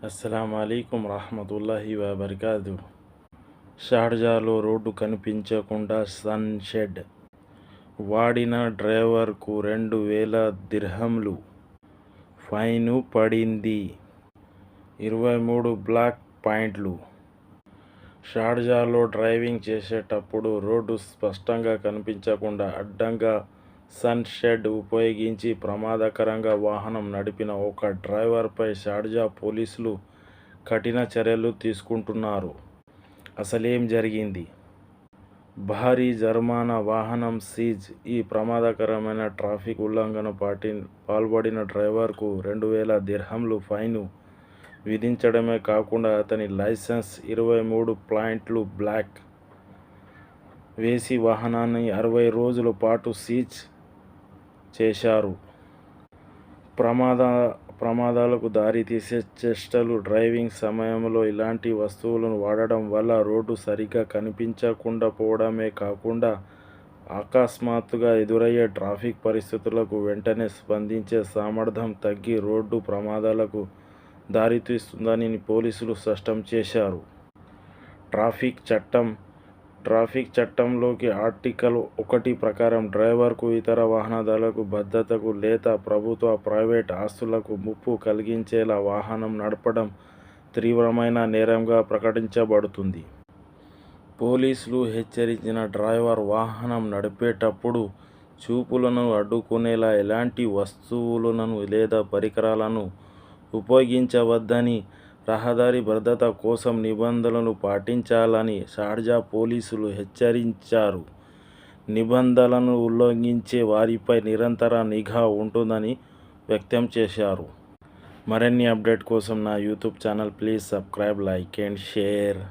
అస్సలాము అలైకుం రహమతుల్లాహి వబర్కాతు. షార్జాలో రోడ్డు కనిపించకుండా sun shed వాడిన డ్రైవర్కు 2000 దిర్హంలు ఫైను పడింది. 23 బ్లాక్ పాయింట్లు. షార్జాలో డ్రైవింగ్ చేసేటప్పుడు రోడ్డు స్పష్టంగా కనిపించకుండా అడ్డంగా సన్ షెడ్ ఉపయోగించి ప్రమాదకరంగా వాహనం నడిపిన ఒక డ్రైవర్పై షార్జా పోలీసులు కఠిన చర్యలు తీసుకుంటున్నారు. అసలేం జరిగింది? భారీ జరిమానా, వాహనం సీజ్. ఈ ప్రమాదకరమైన ట్రాఫిక్ ఉల్లంఘన పాల్పడిన డ్రైవర్కు 2000 దిర్హంలు ఫైను విధించడమే కాకుండా అతని లైసెన్స్ 23 పాయింట్లు బ్లాక్ వేసి వాహనాన్ని 60 రోజుల పాటు సీజ్ చేశారు. ప్రమాదాలకు దారితీసే చేష్టలు. డ్రైవింగ్ సమయంలో ఇలాంటి వస్తువులను వాడడం వల్ల రోడ్డు సరిగ్గా కనిపించకుండా పోవడమే కాకుండా అకస్మాత్తుగా ఎదురయ్యే ట్రాఫిక్ పరిస్థితులకు వెంటనే స్పందించే సామర్థ్యం తగ్గి రోడ్డు ప్రమాదాలకు దారితీస్తుందని పోలీసులు స్పష్టం చేశారు. ట్రాఫిక్ చట్టంలోకి ఆర్టికల్ 1 ప్రకారం డ్రైవర్కు, ఇతర వాహనదారులకు భద్రతకు లేదా ప్రభుత్వ, ప్రైవేట్ ఆస్తులకు ముప్పు కలిగించేలా వాహనం నడపడం తీవ్రమైన నేరంగా ప్రకటించబడుతుంది. పోలీసులు హెచ్చరించిన డ్రైవర్ వాహనం నడిపేటప్పుడు చూపులను అడ్డుకునేలా ఎలాంటి వస్తువులను లేదా పరికరాలను ఉపయోగించవద్దని, రహదారి భద్రత కోసం నిబంధనలు పాటించాలని షార్జా పోలీసులు హెచ్చరించారు. నిబంధనలను ఉల్లంఘించే వారిపై నిరంతర నిఘా ఉంటుందని వ్యక్తం చేశారు. మరిన్ని అప్డేట్ కోసం నా YouTube channel please subscribe, like and share.